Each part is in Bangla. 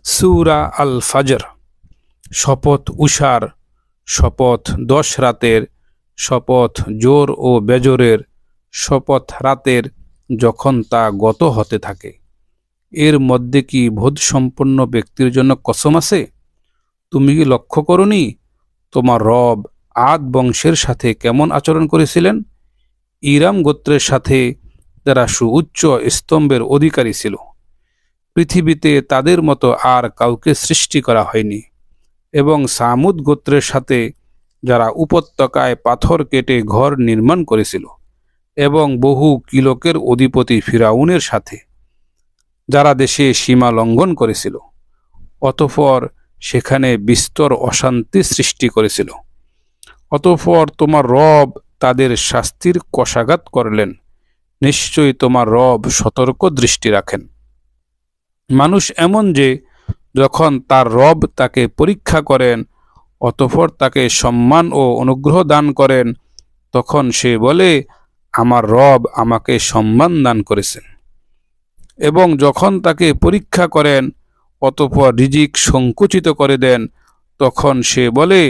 সূরা আল ফাজর। শপথ উষার, শপথ 10 রাতের, শপথ জোর ও বেজোরের, শপথ রাতের যখন তা গত হতে থাকে। এর মধ্যে কি বোধসম্পন্ন ব্যক্তির জন্য কসম আছে? তুমি কি লক্ষ্য করনি তোমার রব আদ বংশের সাথে কেমন আচরণ করেছিলেন? ইরাম গোত্রের সাথে, যারা সুউচ্চ স্তম্ভের অধিকারী ছিল। পৃথিবীতে তাদের মতো আর কাউকে সৃষ্টি করা হয়নি। এবং সামুদ গোত্রের সাথে, যারা উপত্যকায় পাথর কেটে ঘর নির্মাণ করেছিল। এবং বহু কিলোকের অধিপতি ফিরাউনের সাথে, যারা দেশে সীমা লঙ্ঘন করেছিল, অতঃপর সেখানে বিস্তর অশান্তি সৃষ্টি করেছিল। অতঃপর তোমার রব তাদের শাস্তির কষাঘাত করলেন। নিশ্চয়ই তোমার রব সতর্ক দৃষ্টি রাখেন। মানুষ এমন যে, যখন তার রব তাকে পরীক্ষা করেন, অতঃপর তাকে সম্মান ও অনুগ্রহ দান করেন, তখন সে বলে, আমার রব আমাকে সম্মান দান করেছেন। এবং যখন তাকে পরীক্ষা করেন, অতঃপর রিজিক সংকুচিত করে দেন, তখন সে বলে,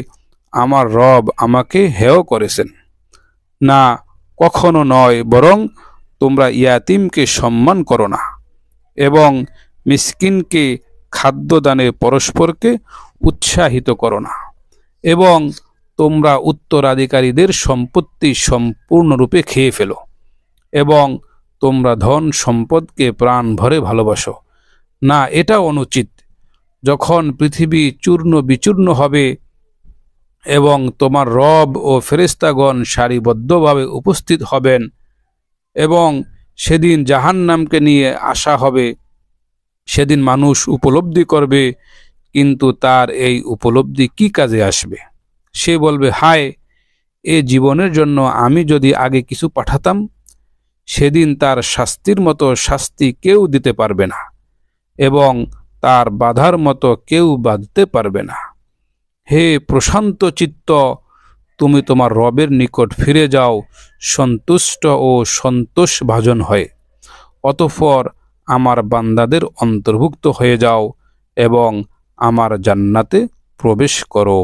আমার রব আমাকে হেয় করেছেন। না, কখনো নয়, বরং তোমরা ইয়াতিমকে সম্মান করো না এবং মিসকিনকে খাদ্যদানে পরস্পরকে উৎসাহিত করো না, এবং তোমরা উত্তরাধিকারীদের সম্পত্তি সম্পূর্ণরূপে খেয়ে ফেলো, এবং তোমরা ধন সম্পদকে প্রাণ ভরে ভালোবাসো না। এটা অনুচিত। যখন পৃথিবী চূর্ণ বিচূর্ণ হবে এবং তোমার রব ও ফেরেশতাগণ সারিবদ্ধভাবে উপস্থিত হবেন, এবং সেদিন জাহান্নামকে নিয়ে আসা হবে, সেদিন মানুষ উপলব্ধি করবে, কিন্তু তার এই উপলব্ধি কি কাজে আসবে? সে বলবে, হায়, এ জীবনের জন্য আমি যদি আগে কিছু পাঠাতাম। সেদিন তার শাস্তির মতো শাস্তি কেউ দিতে পারবে না, এবং তার বাধার মতো কেউ বাঁধতে পারবে না। হে প্রশান্ত চিত্ত, তুমি তোমার রবের নিকট ফিরে যাও সন্তুষ্ট ও সন্তোষভাজন হয়ে। অতঃপর আমার বান্দাদের অন্তর্ভুক্ত হয়ে যাও এবং আমার জান্নাতে প্রবেশ করো।